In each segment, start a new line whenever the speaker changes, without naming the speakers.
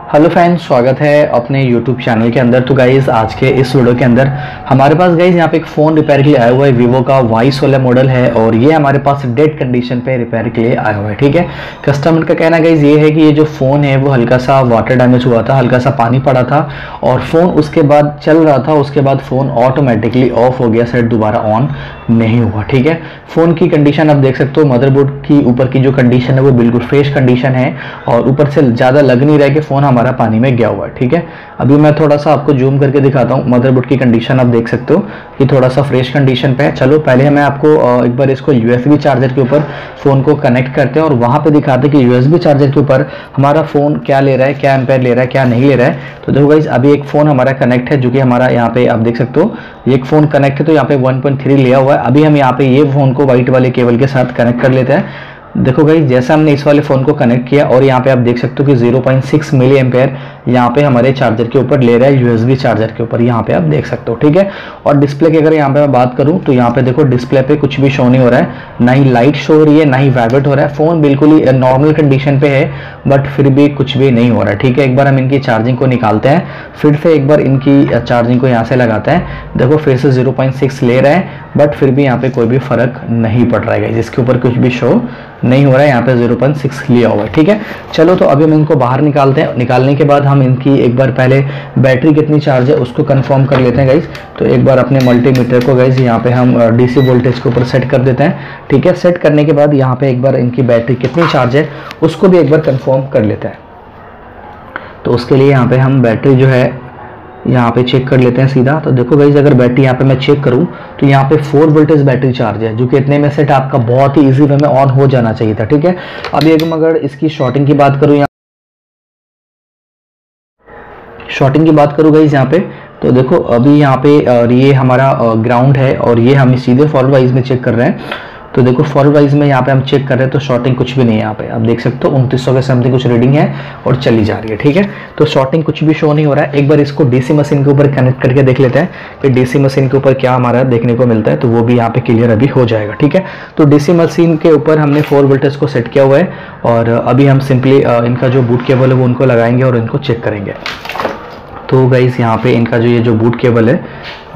Hello friends, स्वागत है अपने यूट्यूब चैनल के अंदर। तो गाइज़ आज के इस वीडियो के अंदर हमारे पास गाइज़ यहाँ पे एक फ़ोन रिपेयर के लिए आया हुआ है। वीवो का Y16 मॉडल है और ये हमारे पास डेड कंडीशन पे रिपेयर के लिए आया हुआ है। ठीक है, कस्टमर का कहना गाइज़ ये है कि ये जो फ़ोन है वो हल्का सा वाटर डैमेज हुआ था, हल्का सा पानी पड़ा था और फ़ोन उसके बाद चल रहा था, उसके बाद फ़ोन ऑटोमेटिकली ऑफ हो गया, सेट दोबारा ऑन नहीं हुआ। ठीक है, फ़ोन की कंडीशन आप देख सकते हो, मदरबोर्ड की ऊपर की जो कंडीशन है वो बिल्कुल फ्रेश कंडीशन है और ऊपर से ज़्यादा लग नहीं रहा है कि फ़ोन हमारा पानी में गया हुआ है। ठीक है, अभी मैं थोड़ा सा आपको जूम करके दिखाता हूँ। मदरबोर्ड की कंडीशन आप देख सकते हो कि थोड़ा सा फ्रेश कंडीशन पे है। चलो पहले मैं आपको एक बार इसको USB चार्जर के ऊपर फ़ोन को कनेक्ट करते हैं और वहाँ पे दिखाते हैं कि USB चार्जर के ऊपर हमारा फ़ोन क्या ले रहा है, क्या एम्पेयर ले रहा है, क्या नहीं ले रहा है। तो देखो गाइस, अभी एक फ़ोन हमारा कनेक्ट है जो कि हमारा यहाँ पे आप देख सकते हो, एक फ़ोन कनेक्ट है तो यहाँ पे 1.3 लिया हुआ है। अभी हम यहाँ पे ये फ़ोन को वाइट वाले केबल के साथ कनेक्ट कर लेते हैं। देखो गाइस, जैसा हमने इस वाले फ़ोन को कनेक्ट किया और यहाँ पे आप देख सकते हो कि 0.6 मिली एम्पेयर यहाँ पे हमारे चार्जर के ऊपर ले रहा है, USB चार्जर के ऊपर यहाँ पे आप देख सकते हो। ठीक है, और डिस्प्ले की अगर यहाँ पे मैं बात करूँ तो यहाँ पे देखो डिस्प्ले पे कुछ भी शो नहीं हो रहा है, ना ही लाइट शो हो रही है, ना ही वाइब्रेट हो रहा है। फ़ोन बिल्कुल ही नॉर्मल कंडीशन पे है बट फिर भी कुछ भी नहीं हो रहा है। ठीक है, एक बार हम इनकी चार्जिंग को निकालते हैं, फिर से एक बार इनकी चार्जिंग को यहाँ से लगाते हैं। देखो फिर से 0.6 ले रहा है बट फिर भी यहाँ पे कोई भी फर्क नहीं पड़ रहा है, जिसके ऊपर कुछ भी शो नहीं हो रहा है। यहाँ पे 0.6 लिया हुआ है। ठीक है, चलो तो अभी हम इनको बाहर निकालते हैं। निकालने के बाद हम इनकी एक बार पहले बैटरी कितनी चार्ज है उसको कंफर्म कर लेते हैं गाइज। तो एक बार अपने मल्टीमीटर को गाइज यहाँ पे हम DC वोल्टेज के ऊपर सेट कर देते हैं। ठीक है, सेट करने के बाद यहाँ पे एक बार इनकी बैटरी कितनी चार्ज है उसको भी एक बार कंफर्म कर लेते हैं। तो उसके लिए यहाँ पे हम बैटरी जो है यहाँ पे चेक कर लेते हैं सीधा। तो देखो गाइज, अगर बैटरी यहाँ पे मैं चेक करूँ तो यहाँ पे 4 वोल्टेज बैटरी चार्ज है, जो कि इतने में सेट आपका बहुत ही इजी वे में ऑन हो जाना चाहिए था। ठीक है, अभी अगर इसकी शॉर्टिंग की बात करूँ, शॉर्टिंग की बात करूँ गाइज यहाँ पे, तो देखो अभी यहाँ पे ये हमारा ग्राउंड है और ये हम सीधे फॉरवर्ड वाइज में चेक कर रहे हैं। तो देखो फॉरवर्ड वाइज में यहाँ पे हम चेक कर रहे हैं तो शॉर्टिंग कुछ भी नहीं है। यहाँ पे आप देख सकते हो 2900 के समथिंग कुछ रीडिंग है और चली जा रही है। ठीक है, तो शॉर्टिंग कुछ भी शो नहीं हो रहा है। एक बार इसको DC मशीन के ऊपर कनेक्ट करके देख लेते हैं कि DC मशीन के ऊपर क्या हमारा देखने को मिलता है, तो वो भी यहाँ पे क्लियर अभी हो जाएगा। ठीक है, तो DC मशीन के ऊपर हमने 4 वोल्टेज को सेट किया हुआ है और अभी हम सिंपली इनका जो बूट केबल है वो उनको लगाएंगे और इनको चेक करेंगे। तो गाइस, यहाँ पे इनका जो ये जो बूट केबल है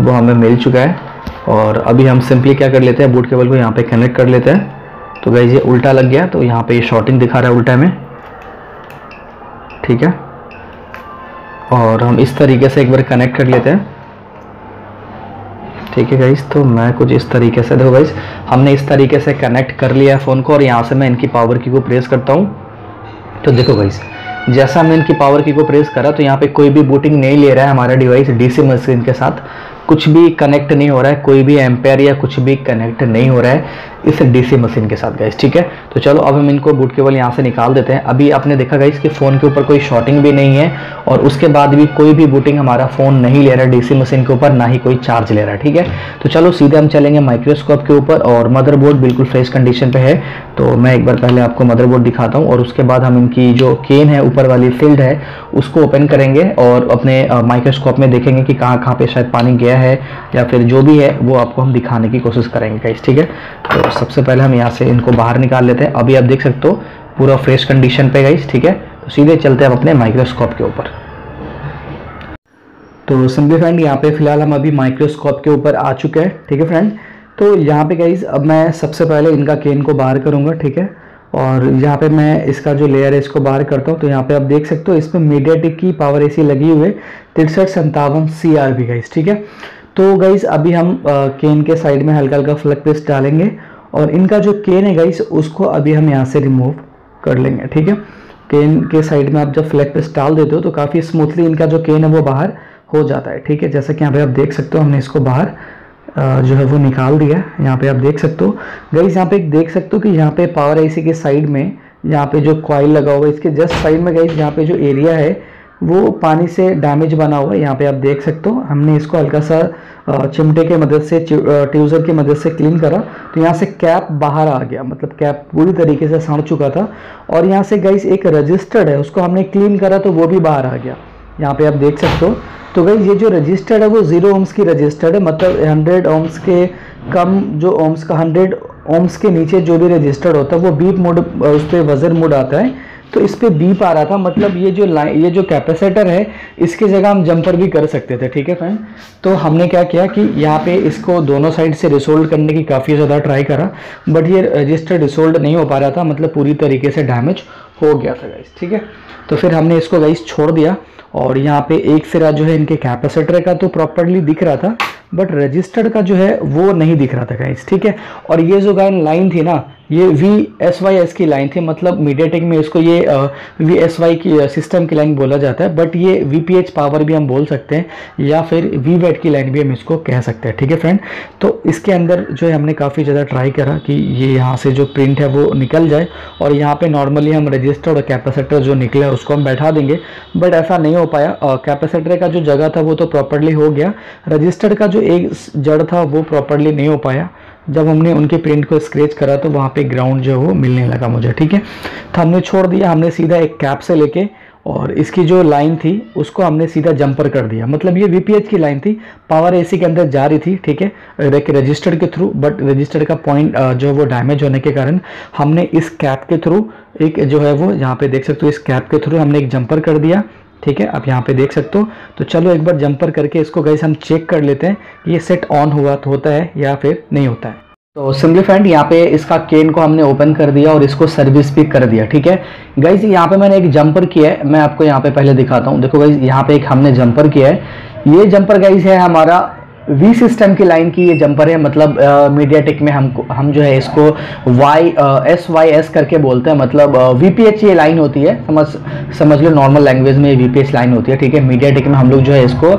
वो हमें मिल चुका है और अभी हम सिंपली क्या कर लेते हैं, बूट केबल को यहाँ पे कनेक्ट कर लेते हैं। तो गाइस, ये उल्टा लग गया तो यहाँ पे ये शॉर्टिंग दिखा रहा है उल्टा में। ठीक है, और हम इस तरीके से एक बार कनेक्ट कर लेते हैं। ठीक है गाइस, तो मैं कुछ इस तरीके से, देखो गाइस, हमने इस तरीके से कनेक्ट कर लिया है फ़ोन को और यहाँ से मैं इनकी पावर की को प्रेस करता हूँ। तो देखो गाइस, जैसा हमने इनकी पावर की को प्रेस करा तो यहाँ पे कोई भी बूटिंग नहीं ले रहा है हमारा डिवाइस। DC मशीन के साथ कुछ भी कनेक्ट नहीं हो रहा है, कोई भी एम्पेयर या कुछ भी कनेक्ट नहीं हो रहा है इस DC मशीन के साथ गाइस। ठीक है, तो चलो अब हम इनको बूट केबल यहाँ से निकाल देते हैं। अभी आपने देखा गाइस कि फ़ोन के ऊपर कोई शॉर्टिंग भी नहीं है और उसके बाद भी कोई भी बूटिंग हमारा फ़ोन नहीं ले रहा है DC मशीन के ऊपर, ना ही कोई चार्ज ले रहा है। ठीक है, तो चलो सीधे हम चलेंगे माइक्रोस्कोप के ऊपर और मदरबोर्ड बिल्कुल फ्रेश कंडीशन पे है। तो मैं एक बार पहले आपको मदरबोर्ड दिखाता हूँ और उसके बाद हम इनकी जो केन है, ऊपर वाली फील्ड है, उसको ओपन करेंगे और अपने माइक्रोस्कोप में देखेंगे कि कहाँ कहाँ पे शायद पानी गया है या फिर जो भी है वो आपको हम दिखाने की कोशिश करेंगे गाइस। ठीक है, तो सबसे पहले हम यहाँ से इनको बाहर निकाल लेते हैं। अभी आप देख सकते हो पूरा फ्रेश कंडीशन पे गाइस। ठीक है, तो सीधे चलते हैं अपने माइक्रोस्कोप के ऊपर। तो सिंपली फ्रेंड, यहाँ पे फिलहाल हम अभी माइक्रोस्कोप के ऊपर आ चुके हैं। ठीक है फ्रेंड, तो यहाँ पे गाइस अब मैं सबसे पहले इनका केन को बाहर करूँगा। ठीक है, और यहाँ पे मैं इसका जो लेयर है इसको बाहर करता हूँ। तो यहाँ पे आप देख सकते हो इसमें मीडियाटेक की पावर AC लगी हुई है 6357 CRB गाइस। ठीक है, तो गाइस अभी हम केन के साइड में हल्का हल्का फ्लैग पेस्ट डालेंगे और इनका जो केन है गाइस उसको अभी हम यहाँ से रिमूव कर लेंगे। ठीक है, केन के साइड में आप जब फ्लैग पेस्ट डाल देते हो तो काफ़ी स्मूथली इनका जो केन है वो बाहर हो जाता है। ठीक है, जैसा कि यहाँ पे आप देख सकते हो हमने इसको बाहर जो है वो निकाल दिया है। यहाँ पे आप देख सकते हो गाइस, यहाँ पे देख सकते हो कि यहाँ पे पावर AC के साइड में यहाँ पे जो कॉइल लगा हुआ है इसके जस्ट साइड में गाइस यहाँ पे जो एरिया है वो पानी से डैमेज बना हुआ है। यहाँ पे आप देख सकते हो हमने इसको हल्का सा चिमटे के मदद से, ट्यूजर की मदद से क्लीन करा तो यहाँ से कैप बाहर आ गया, मतलब कैप पूरी तरीके से सड़ चुका था। और यहाँ से गाइस एक रजिस्टर्ड है उसको हमने क्लीन करा तो वो भी बाहर आ गया। यहाँ पे आप देख सकते हो। तो गाइस ये जो रजिस्टर्ड है वो 0 ohms की रजिस्टर्ड है, मतलब 100 ohms के कम जो ohms का 100 ohms के नीचे जो भी रजिस्टर्ड होता है वो बीप मोड, उस पर बजर मोड आता है तो इस पे बीप आ रहा था, मतलब ये जो कैपेसिटर है इसकी जगह हम जंपर भी कर सकते थे। ठीक है फ्रेंड, तो हमने क्या किया कि यहाँ पे इसको दोनों साइड से रिसोल्ड करने की काफ़ी ज़्यादा ट्राई करा, बट ये रजिस्टर रिसोल्ड नहीं हो पा रहा था, मतलब पूरी तरीके से डैमेज हो गया था गाइस। ठीक है, तो फिर हमने इसको गाइस छोड़ दिया और यहाँ पे एक सिरा जो है इनके कैपेसिटर का तो प्रॉपरली दिख रहा था, बट रजिस्टर्ड का जो है वो नहीं दिख रहा था गाइस। ठीक है, और ये जो गाइस लाइन थी ना, ये VSYS की लाइन थी, मतलब मीडियाटेक में इसको ये VSY की सिस्टम की लाइन बोला जाता है, बट ये VPH पावर भी हम बोल सकते हैं या फिर VWAT की लाइन भी हम इसको कह सकते हैं। ठीक है फ्रेंड, तो इसके अंदर जो है हमने काफ़ी ज़्यादा ट्राई करा कि ये यहाँ से जो प्रिंट है वो निकल जाए और यहाँ पे नॉर्मली हम रजिस्टर और कैपेसिटर जो निकला है उसको हम बैठा देंगे, बट ऐसा नहीं हो पाया। कैपेसिटर का जो जगह था वो तो प्रॉपरली हो गया, रजिस्टर का जो एक जड़ था वो प्रॉपरली नहीं हो पाया। जब हमने उनके प्रिंट को स्क्रैच करा तो वहाँ पे ग्राउंड जो है वो मिलने लगा मुझे। ठीक है, तो हमने छोड़ दिया, हमने सीधा एक कैप से लेके और इसकी जो लाइन थी उसको हमने सीधा जंपर कर दिया, मतलब ये VPH की लाइन थी, पावर AC के अंदर जा रही थी। ठीक है, रजिस्टर के थ्रू, बट रजिस्टर का पॉइंट जो है वो डैमेज होने के कारण हमने इस कैप के थ्रू एक जो है वो यहाँ पे देख सकते हो, इस कैप के थ्रू हमने एक जंपर कर दिया। ठीक है, आप यहाँ पे देख सकते हो। तो चलो एक बार जंपर करके इसको गाइस हम चेक कर लेते हैं कि ये सेट ऑन हुआ तो होता है या फिर नहीं होता है। तो सिंपली फ्रेंड यहाँ पे इसका केन को हमने ओपन कर दिया और इसको सर्विस भी कर दिया। ठीक है गाइस, यहाँ पे मैंने एक जंपर किया है, मैं आपको यहाँ पे पहले दिखाता हूँ। देखो गाइस, यहाँ पे एक हमने जंपर किया है, ये जंपर गाइस है हमारा V सिस्टम की लाइन की ये जंपर है, मतलब मीडियाटेक में हम जो है इसको SYS करके बोलते हैं, मतलब VPH ये लाइन होती है, समझ लो नॉर्मल लैंग्वेज में ये VPH लाइन होती है। ठीक है, मीडियाटेक में हम लोग जो है इसको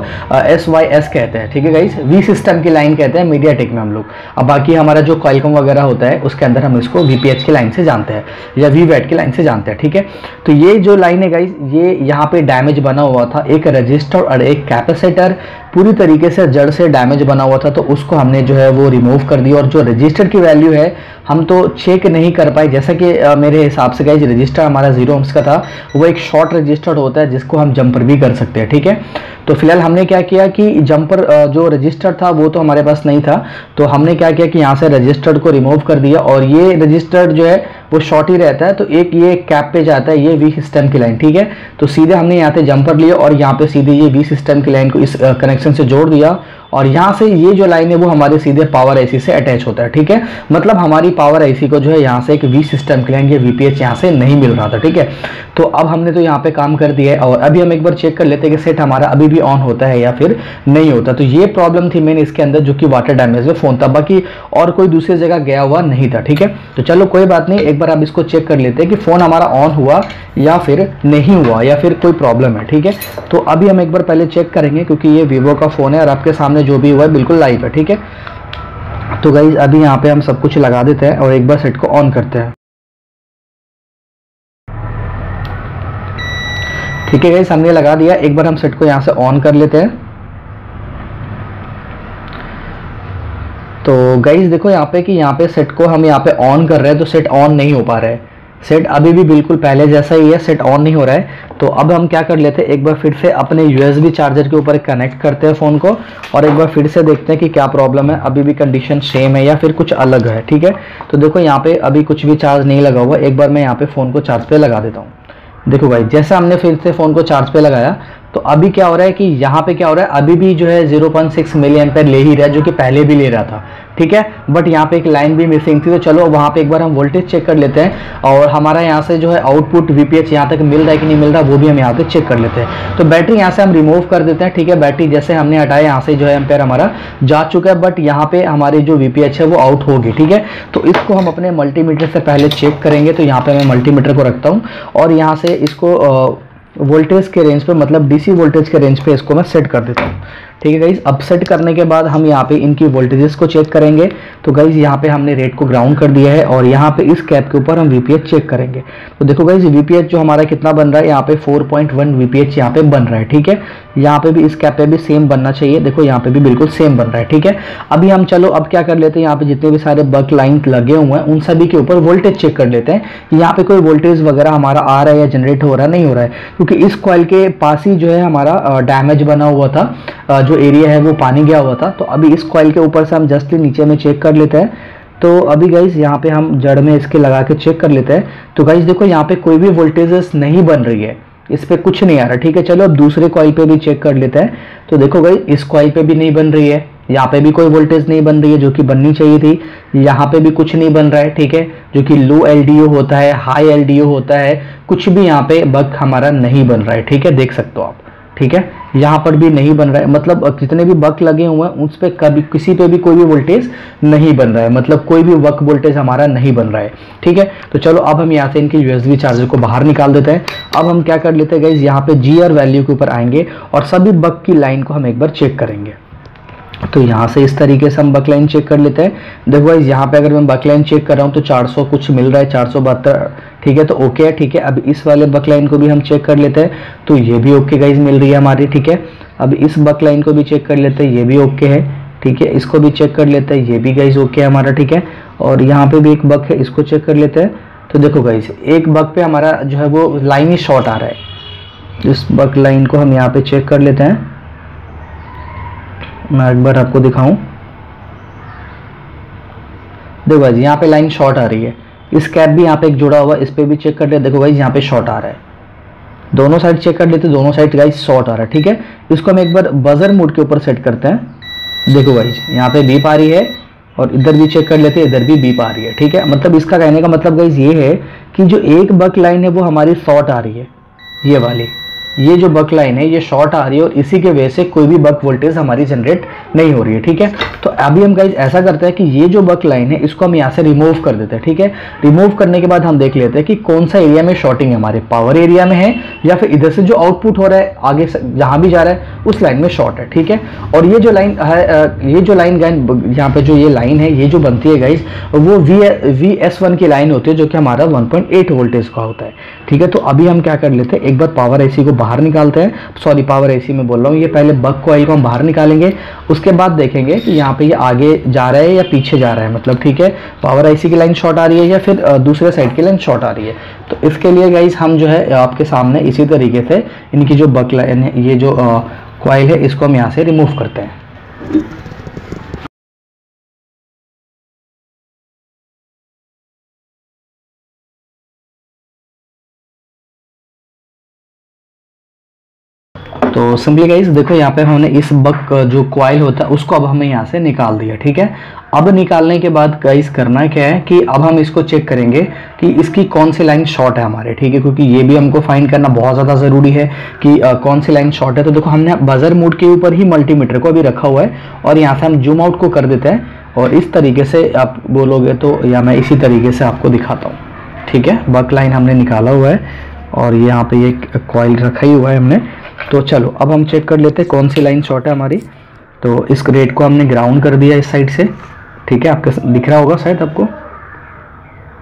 SYS कहते हैं। ठीक है गाइस, V सिस्टम की लाइन कहते हैं मीडियाटेक में हम लोग। अब बाकी हमारा जो क्वालकॉम वगैरह होता है उसके अंदर हम इसको VPH की लाइन से जानते हैं या VWAT की लाइन से जानते हैं। ठीक है, तो ये जो लाइन है गाइस, ये यहाँ पे डैमेज बना हुआ था, एक रजिस्टर और एक कैपेसिटर पूरी तरीके से जड़ से डैमेज बना हुआ था, तो उसको हमने जो है वो रिमूव कर दिया। और जो रजिस्टर की वैल्यू है हम तो चेक नहीं कर पाए, जैसा कि मेरे हिसाब से गाइस रजिस्टर हमारा 0 ohms का था, वो एक शॉर्ट रजिस्टर होता है जिसको हम जंपर भी कर सकते हैं। ठीक है, तो फिलहाल हमने क्या किया कि जंपर जो रजिस्टर था वो तो हमारे पास नहीं था, तो हमने क्या किया कि यहाँ से रजिस्टर को रिमूव कर दिया और ये रजिस्टर जो है वो शॉर्ट ही रहता है, तो एक ये कैप पे जाता है ये V सिस्टम की लाइन। ठीक है, तो सीधे हमने यहाँ पे जंपर लिया और यहाँ पे सीधे ये V सिस्टम की लाइन को इस कनेक्शन से जोड़ दिया और यहाँ से ये जो लाइन है वो हमारे सीधे पावर IC से अटैच होता है। ठीक है, मतलब हमारी पावर IC को जो है यहाँ से एक V सिस्टम की लाइन या VPH यहाँ से नहीं मिल रहा था। ठीक है, तो अब हमने तो यहाँ पे काम कर दिया है और अभी हम एक बार चेक कर लेते हैं कि सेट हमारा अभी भी ऑन होता है या फिर नहीं होता। तो ये प्रॉब्लम थी मेन इसके अंदर, जो कि वाटर डैमेज में फोन था, बाकी और कोई दूसरी जगह गया हुआ नहीं था। ठीक है, तो चलो कोई बात नहीं, एक बार आप इसको चेक कर लेते हैं कि फोन हमारा ऑन हुआ या फिर नहीं हुआ या फिर कोई प्रॉब्लम है। ठीक है, तो अभी हम एक बार पहले चेक करेंगे क्योंकि ये वीवो का फोन है और आपके सामने जो भी हुआ है बिल्कुल लाइव है। ठीक है, तो गाइज अभी यहाँ पे हम सब कुछ लगा देते हैं और एक बार सेट को ऑन करते हैं। ठीक है गाइज, हमने लगा दिया, एक बार हम सेट को यहाँ से ऑन कर लेते हैं। तो गाइज देखो यहाँ पे कि यहाँ पे सेट को हम यहाँ पे ऑन कर रहे हैं तो सेट ऑन नहीं हो पा रहा है, सेट अभी भी बिल्कुल पहले जैसा ही है, सेट ऑन नहीं हो रहा है। तो अब हम क्या कर लेते हैं, एक बार फिर से अपने USB चार्जर के ऊपर कनेक्ट करते हैं फ़ोन को और एक बार फिर से देखते हैं कि क्या प्रॉब्लम है, अभी भी कंडीशन सेम है या फिर कुछ अलग है। ठीक है, तो देखो यहाँ पे अभी कुछ भी चार्ज नहीं लगा हुआ, एक बार मैं यहाँ पे फ़ोन को चार्ज पे लगा देता हूँ। देखो भाई, जैसे हमने फिर से फ़ोन को चार्ज पे लगाया तो अभी क्या हो रहा है कि यहाँ पे क्या हो रहा है, अभी भी जो है 0.6 मिली एम्पेयर ले ही रहा है, जो कि पहले भी ले रहा था। ठीक है, बट यहाँ पे एक लाइन भी मिसिंग थी, तो चलो वहाँ पे एक बार हम वोल्टेज चेक कर लेते हैं और हमारा यहाँ से जो है आउटपुट VPH यहाँ तक मिल रहा है कि नहीं मिल रहा वो भी हम यहाँ पे चेक कर लेते हैं। तो बैटरी यहाँ से हम रिमूव कर देते हैं। ठीक है, बैटरी जैसे हमने हटाया यहाँ से जो है एम्पेयर हमारा जा चुका है, बट यहाँ पे हमारी जो VPH है वो आउट होगी। ठीक है, तो इसको हम अपने मल्टीमीटर से पहले चेक करेंगे। तो यहाँ पे मैं मल्टीमीटर को रखता हूँ और यहाँ से इसको वोल्टेज के रेंज पे, मतलब DC वोल्टेज के रेंज पे इसको मैं सेट कर देता हूँ। ठीक है गाइज, अब सेट करने के बाद हम यहाँ पे इनकी वोल्टेजेस को चेक करेंगे। तो गाइज यहाँ पे हमने रेट को ग्राउंड कर दिया है और यहाँ पे इस कैप के ऊपर हम VPH चेक करेंगे। तो देखो गाइज VPH जो हमारा कितना बन रहा है, यहाँ पे 4.1 VPH यहाँ पे बन रहा है। ठीक है, यहाँ पे भी इस कैप पे भी सेम बनना चाहिए, देखो यहाँ पे भी बिल्कुल सेम बन रहा है। ठीक है, अभी हम चलो अब क्या कर लेते हैं, यहाँ पे जितने भी सारे बक लाइन लगे हुए हैं उन सभी के ऊपर वोल्टेज चेक कर लेते हैं। यहाँ पे कोई वोल्टेज वगैरह हमारा आ रहा है या जनरेट हो रहा नहीं हो रहा है, क्योंकि इस कॉइल के पास ही जो है हमारा डैमेज बना हुआ था, जो एरिया है वो पानी गया हुआ था। तो अभी इस कॉइल के ऊपर से हम जस्टली नीचे में चेक कर लेते हैं। तो अभी गाइज यहाँ पे हम जड़ में इसके लगा के चेक कर लेते हैं। तो गाइज देखो यहाँ पे कोई भी वोल्टेजेस नहीं बन रही है, इस पे कुछ नहीं आ रहा, ठीक है। चलो अब दूसरे कॉइल पे भी चेक कर लेते हैं। तो देखो गाइज इस कॉइल पे भी नहीं बन रही है, यहाँ पे भी कोई वोल्टेज नहीं बन रही है जो कि बननी चाहिए थी, यहाँ पे भी कुछ नहीं बन रहा है, ठीक है। जो कि लो एलडीओ होता है, हाई एलडीओ होता है, कुछ भी यहाँ पे बक हमारा नहीं बन रहा है, ठीक है, देख सकते हो आप, ठीक है। यहाँ पर भी नहीं बन रहा है, मतलब जितने भी बक लगे हुए हैं उस पर कभी किसी पे भी कोई भी वोल्टेज नहीं बन रहा है, मतलब कोई भी बक वोल्टेज हमारा नहीं बन रहा है, ठीक है। तो चलो अब हम यहाँ से इनके यूएसबी चार्जर को बाहर निकाल देते हैं। अब हम क्या कर लेते हैं गाइज, यहाँ पे जीआर वैल्यू के ऊपर आएंगे और सभी बक की लाइन को हम एक बार चेक करेंगे। तो यहाँ से इस तरीके से हम बकलाइन चेक कर लेते हैं। देखो गाइस यहाँ पे अगर मैं बकलाइन चेक कर रहा हूँ तो 400 कुछ मिल रहा है, 472, ठीक है, तो ओके है, ठीक है। अब इस वाले बकलाइन को भी हम चेक कर लेते हैं, तो ये भी ओके गाइस मिल रही है हमारी, ठीक है। अब इस बकलाइन को भी चेक कर लेते हैं, ये भी ओके है, ठीक है। इसको भी चेक कर लेते हैं, ये भी गाइस ओके है हमारा, ठीक है। और यहाँ पे भी एक बक है, इसको चेक कर लेते हैं। तो देखो गाइस एक बक पे हमारा जो है वो लाइन ही शॉर्ट आ रहा है, इस बक लाइन को हम यहाँ पे चेक कर लेते हैं। मैं एक बार आपको दिखाऊं, देखो भाई यहाँ पे लाइन शॉर्ट आ रही है, इस कैप भी यहाँ पे एक जुड़ा हुआ है, इस पे भी चेक कर ले। देखो भाई यहाँ पे शॉर्ट आ रहा है, दोनों साइड चेक कर लेते, दोनों साइड गाइस शॉर्ट आ रहा है, ठीक है। इसको हम एक बार बजर मोड के ऊपर सेट करते हैं। देखो भाई यहाँ पे बीप आ रही है और इधर भी चेक कर लेते हैं, इधर भी बीप आ रही है, ठीक है। मतलब इसका कहने का मतलब गाइस ये है कि जो एक बक लाइन है वो हमारी शॉर्ट आ रही है, ये वाली, ये जो बक लाइन है ये शॉर्ट आ रही है और इसी के वजह से कोई भी बक वोल्टेज हमारी जनरेट नहीं हो रही है, ठीक है। तो अभी हम गाइज ऐसा करते हैं कि ये जो बक लाइन है इसको हम यहाँ से रिमूव कर देते हैं, ठीक है। रिमूव करने के बाद हम देख लेते हैं कि कौन सा एरिया में शॉर्टिंग है, हमारे पावर एरिया में है या फिर इधर से जो आउटपुट हो रहा है आगे जहाँ भी जा रहा है उस लाइन में शॉर्ट है, ठीक है। और ये जो लाइन है, ये जो लाइन यहाँ पे जो ये लाइन है ये जो बनती है गाइज वो VS1 की लाइन होती है जो कि हमारा 1.8 वोल्टेज का होता है, ठीक है। तो अभी हम क्या कर लेते हैं, एक बार पावर एसी को बाहर निकालते हैं, सॉरी पावर एसी में बोल रहा हूँ, ये पहले बक कॉइल को हम बाहर निकालेंगे, उसके बाद देखेंगे कि यहाँ पे ये आगे जा रहा है या पीछे जा रहा है, मतलब ठीक है पावर एसी की लाइन शॉर्ट आ रही है या फिर दूसरे साइड की लाइन शॉर्ट आ रही है। तो इसके लिए गाइस हम जो है आपके सामने इसी तरीके से इनकी जो बक लाइन है, ये जो कॉइल है इसको हम यहाँ से रिमूव करते हैं। तो सिंपली गाइस देखो यहाँ पे हमने इस बक जो कॉइल होता है उसको अब हमें यहाँ से निकाल दिया, ठीक है। अब निकालने के बाद गाइस करना क्या है कि अब हम इसको चेक करेंगे कि इसकी कौन सी लाइन शॉर्ट है हमारे, ठीक है, क्योंकि ये भी हमको फाइंड करना बहुत ज़्यादा ज़रूरी है कि कौन सी लाइन शॉर्ट है। तो देखो हमने बजर मोड के ऊपर ही मल्टीमीटर को अभी रखा हुआ है और यहाँ से हम जूम आउट को कर देते हैं और इस तरीके से आप बोलोगे तो, या मैं इसी तरीके से आपको दिखाता हूँ, ठीक है। बक लाइन हमने निकाला हुआ है और यहाँ पे ये कॉइल रखा ही हुआ है हमने। तो चलो अब हम चेक कर लेते हैं कौन सी लाइन शॉर्ट है हमारी। तो इस रेड को हमने ग्राउंड कर दिया इस साइड से, ठीक है, आपके दिख रहा होगा शायद आपको,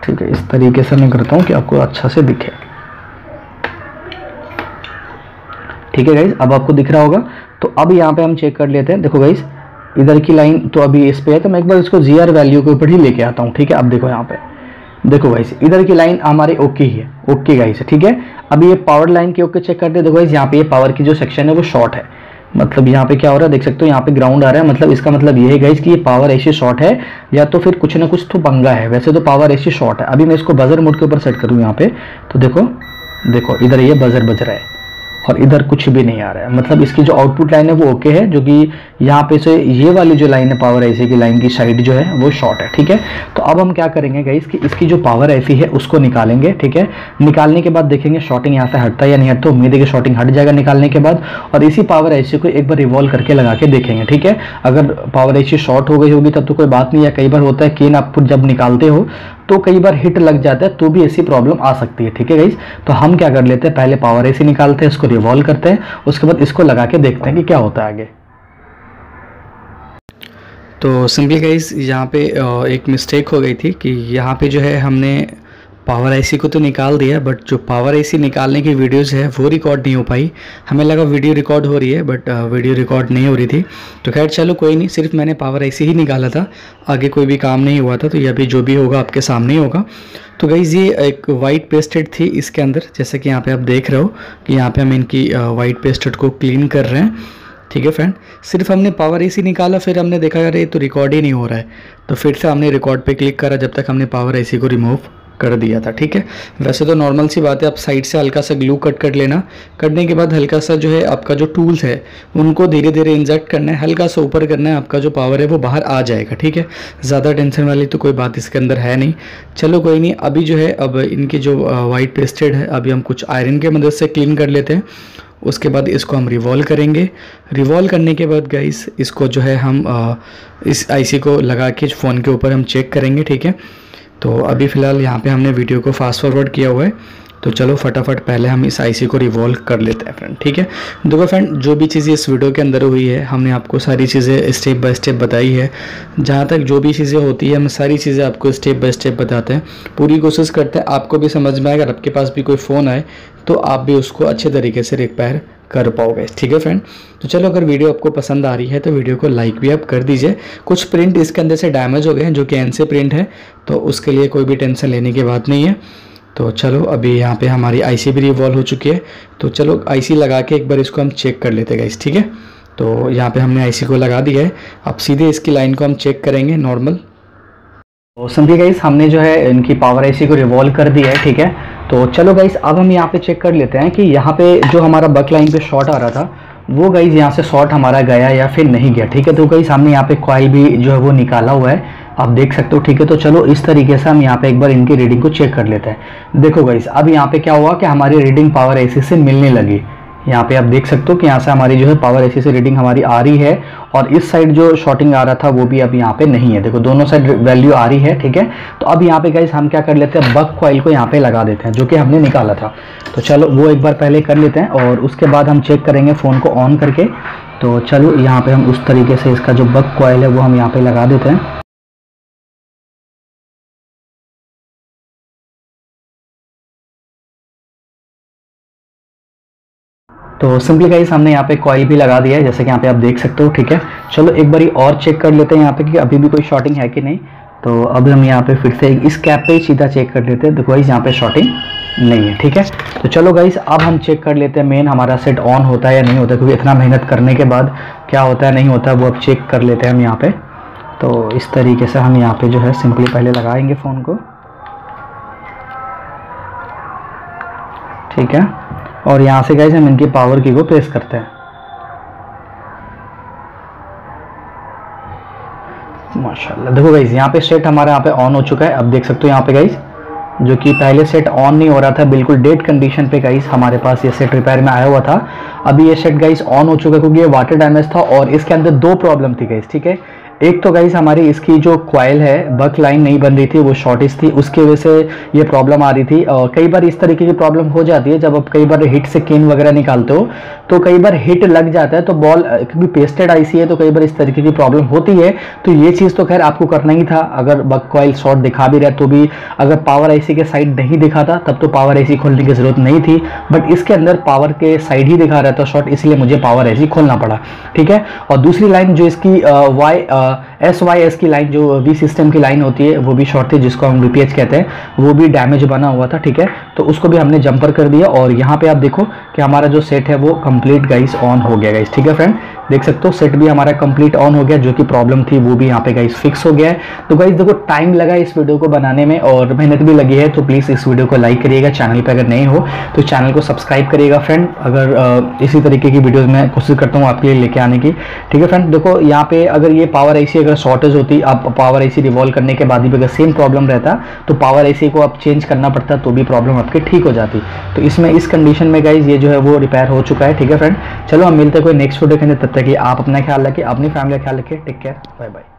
ठीक है। इस तरीके से मैं करता हूँ कि आपको अच्छा से दिखे, ठीक है गाइज, अब आपको दिख रहा होगा। तो अब यहाँ पे हम चेक कर लेते हैं। देखो गाइज इधर की लाइन तो अभी इस पे है, तो मैं एक बार इसको जीआर वैल्यू के ऊपर ही लेके आता हूँ, ठीक है। अब देखो यहाँ पे, देखो गाइस इधर की लाइन हमारी ओके ही है, ओके गाइस, ठीक है। अभी ये पावर लाइन के ओके चेक करते हैं। देखो गाइस यहाँ पे ये पावर की जो सेक्शन है वो शॉर्ट है, मतलब यहाँ पे क्या हो रहा है देख सकते हो, यहाँ पे ग्राउंड आ रहा है, मतलब इसका मतलब ये है गाइस कि ये पावर एसी शॉर्ट है या तो फिर कुछ ना कुछ तो पंगा है। वैसे तो पावर एसी शॉर्ट है। अभी मैं इसको बजर मोड के ऊपर सेट करूँ यहाँ पे, तो देखो देखो इधर ये बजर बज रहा है और इधर कुछ भी नहीं आ रहा है, मतलब इसकी जो आउटपुट लाइन है वो ओके है, जो कि यहाँ पे से ये वाली जो लाइन है पावर एसी की लाइन की साइड जो है वो शॉर्ट है, ठीक है। तो अब हम क्या करेंगे गाइस कि इसकी जो पावर एसी है उसको निकालेंगे, ठीक है। निकालने के बाद देखेंगे शॉर्टिंग यहाँ से हटता है या नहीं हटता। उम्मीद है कि शॉर्टिंग हट जाएगा निकालने के बाद, और इसी पावर एसी को एक बार रिवॉल्व करके लगा के देखेंगे, ठीक है। अगर पावर एसी शॉर्ट हो गई होगी तब तो कोई बात नहीं है, कई बार होता है कि आप जब निकालते हो तो कई बार हिट लग जाता है, तो भी ऐसी प्रॉब्लम आ सकती है, ठीक है गाइस। तो हम क्या कर लेते हैं, पहले पावर एसी निकालते हैं, इसको रिवॉल्व करते हैं, उसके बाद इसको लगा के देखते हैं कि क्या होता है आगे। तो सिंपली गाइस यहाँ पे एक मिस्टेक हो गई थी कि यहाँ पे जो है हमने पावर एसी को तो निकाल दिया, बट जो पावर एसी निकालने की वीडियोस है वो रिकॉर्ड नहीं हो पाई। हमें लगा वीडियो रिकॉर्ड हो रही है, बट वीडियो रिकॉर्ड नहीं हो रही थी। तो खैर चलो कोई नहीं, सिर्फ मैंने पावर एसी ही निकाला था, आगे कोई भी काम नहीं हुआ था। तो ये अभी जो भी होगा आपके सामने ही होगा। तो गाइस ये एक वाइट पेस्टेड थी इसके अंदर, जैसे कि यहाँ पे आप देख रहे हो कि यहाँ पे हम इनकी वाइट पेस्टेड को क्लीन कर रहे हैं। ठीक है फ्रेंड, सिर्फ हमने पावर एसी निकाला, फिर हमने देखा अरे तो रिकॉर्ड ही नहीं हो रहा है, तो फिर से हमने रिकॉर्ड पे क्लिक करा जब तक हमने पावर एसी को रिमूव कर दिया था। ठीक है, वैसे तो नॉर्मल सी बात है, आप साइड से हल्का सा ग्लू कट कर लेना, करने के बाद हल्का सा जो है आपका जो टूल्स है उनको धीरे धीरे इंजेक्ट करना है, हल्का सा ऊपर करना है, आपका जो पावर है वो बाहर आ जाएगा। ठीक है, ज़्यादा टेंशन वाली तो कोई बात इसके अंदर है नहीं। चलो कोई नहीं, अभी जो है अब इनकी जो वाइट पेस्टेड है अभी हम कुछ आयरन की मदद से क्लीन कर लेते हैं। उसके बाद इसको हम रिवॉल्व करेंगे। रिवॉल्व करने के बाद गाइस इसको जो है हम इस आईसी को लगा के फ़ोन के ऊपर हम चेक करेंगे। ठीक है, तो अभी फ़िलहाल यहाँ पे हमने वीडियो को फास्ट फॉरवर्ड किया हुआ है, तो चलो फटाफट पहले हम इस आईसी को रिवॉल्व कर लेते हैं फ्रेंड। ठीक है, देखो फ्रेंड, जो भी चीज़ें इस वीडियो के अंदर हुई है हमने आपको सारी चीज़ें स्टेप बाय स्टेप बताई है। जहाँ तक जो भी चीज़ें होती है हम सारी चीज़ें आपको स्टेप बाय स्टेप बताते हैं, पूरी कोशिश करते हैं आपको भी समझ में आए। अगर आपके पास भी कोई फ़ोन आए तो आप भी उसको अच्छे तरीके से रिपेयर कर पाओगे। ठीक है फ्रेंड, तो चलो अगर वीडियो आपको पसंद आ रही है तो वीडियो को लाइक भी आप कर दीजिए। कुछ प्रिंट इसके अंदर से डैमेज हो गए हैं जो कि एनसे प्रिंट है, तो उसके लिए कोई भी टेंशन लेने की बात नहीं है। तो चलो अभी यहाँ पे हमारी आईसी भी रिवॉल्व हो चुकी है, तो चलो आईसी लगा के एक बार इसको हम चेक कर लेते हैं गाइस। ठीक है, तो यहाँ पे हमने आईसी को लगा दिया है, अब सीधे इसकी लाइन को हम चेक करेंगे नॉर्मल। तो सिंपली गाइस हमने जो है इनकी पावर आईसी को रिवॉल्व कर दिया है। ठीक है, तो चलो गाइस अब हम यहाँ पे चेक कर लेते हैं कि यहाँ पे जो हमारा बक लाइन पे शॉर्ट आ रहा था वो गाइस यहाँ से शॉर्ट हमारा गया या फिर नहीं गया। ठीक है, तो गाइस हमने यहाँ पे कॉइल भी जो है वो निकाला हुआ है, आप देख सकते हो। ठीक है, तो चलो इस तरीके से हम यहाँ पे एक बार इनकी रीडिंग को चेक कर लेते हैं। देखो गाइस अब यहाँ पे क्या हुआ कि हमारी रीडिंग पावर एसी से मिलने लगी। यहाँ पे आप देख सकते हो कि यहाँ से हमारी जो है पावर एसी से रीडिंग हमारी आ रही है, और इस साइड जो शॉर्टिंग आ रहा था वो भी अब यहाँ पे नहीं है। देखो दोनों साइड वैल्यू आ रही है। ठीक है, तो अब यहाँ पे गाइस हम क्या कर लेते हैं, बक कॉइल को यहाँ पे लगा देते हैं जो कि हमने निकाला था। तो चलो वो एक बार पहले कर लेते हैं और उसके बाद हम चेक करेंगे फ़ोन को ऑन करके। तो चलो यहाँ पे हम उस तरीके से इसका जो बक कॉइल है वो हम यहाँ पे लगा देते हैं। तो सिंपली गाइस हमने यहाँ पे कॉइल भी लगा दिया है जैसे कि यहाँ पे आप देख सकते हो। ठीक है, चलो एक बारी और चेक कर लेते हैं यहाँ पे कि अभी भी कोई शॉर्टिंग है कि नहीं। तो अब हम यहाँ पे फिर से इस कैप पे ही सीधा चेक कर लेते हैं। देखो गाइस यहाँ पे शॉर्टिंग नहीं है। ठीक है, तो चलो गाइस अब हम चेक कर लेते हैं मेन हमारा सेट ऑन होता है या नहीं होता, क्योंकि इतना मेहनत करने के बाद क्या होता है नहीं होता वो अब चेक कर लेते हैं हम यहाँ पे। तो इस तरीके से हम यहाँ पे जो है सिंपली पहले लगाएंगे फ़ोन को। ठीक है, और यहाँ से गाइस हम इनकी पावर की को प्रेस करते हैं। माशाल्लाह, देखो गाइस यहाँ पे सेट हमारा यहाँ पे ऑन हो चुका है। अब देख सकते हो यहाँ पे गाइस जो कि पहले सेट ऑन नहीं हो रहा था, बिल्कुल डेड कंडीशन पे गाइस हमारे पास ये सेट रिपेयर में आया हुआ था। अभी ये सेट गाइस ऑन हो चुका है क्योंकि ये वाटर डैमेज था और इसके अंदर दो प्रॉब्लम थी गाइस। ठीक है, एक तो गाइस हमारी इसकी जो कॉइल है बक लाइन नहीं बन रही थी, वो शॉर्टेज थी, उसकी वजह से ये प्रॉब्लम आ रही थी। और कई बार इस तरीके की प्रॉब्लम हो जाती है जब आप कई बार हिट से केन वगैरह निकालते हो तो कई बार हिट लग जाता है, तो बॉल क्योंकि पेस्टेड आईसी है तो कई बार इस तरीके की प्रॉब्लम होती है। तो ये चीज़ तो खैर आपको करना ही था, अगर बक कॉइल शॉर्ट दिखा भी रहा तो भी अगर पावर आईसी के साइड नहीं दिखाता तब तो पावर आईसी खोलने की जरूरत नहीं थी, बट इसके अंदर पावर के साइड ही दिखा रहा था शॉर्ट, इसलिए मुझे पावर आईसी खोलना पड़ा। ठीक है, और दूसरी लाइन जो इसकी SYS की लाइन जो वी सिस्टम की लाइन होती है वो भी शॉर्ट थी, जिसको हम VPH कहते हैं, वो भी डैमेज बना हुआ था। ठीक है, तो उसको भी हमने जंपर कर दिया और यहाँ पे आप देखो कि हमारा जो सेट है वो कंप्लीट गाइस ऑन हो गया गाइस। ठीक है फ्रेंड, देख सकते हो सेट भी हमारा कंप्लीट ऑन हो गया, जो कि प्रॉब्लम थी वो भी यहाँ पे गाइस फिक्स हो गया है। तो गाइस देखो टाइम लगा इस वीडियो को बनाने में और मेहनत भी लगी है, तो प्लीज़ इस वीडियो को लाइक करिएगा, चैनल पे अगर नए हो तो चैनल को सब्सक्राइब करिएगा फ्रेंड। अगर इसी तरीके की वीडियोज़ मैं कोशिश करता हूँ आपके लिए लेके आने की। ठीक है फ्रेंड, देखो यहाँ पे अगर ये पावर आईसी अगर शॉर्टेज होती, आप पावर आईसी रिवॉल्व करने के बाद भी अगर सेम प्रॉब्लम रहता तो पावर आईसी को आप चेंज करना पड़ता तो भी प्रॉब्लम आपकी ठीक हो जाती। तो इसमें इस कंडीशन में गाइस ये जो है वो रिपेयर हो चुका है। ठीक है फ्रेंड, चलो हम मिलते हैं कोई नेक्स्ट वीडियो के अंदर, तब तक कि आप अपना ख्याल रखिए, अपनी फैमिली का ख्याल रखिए। Take care, bye bye.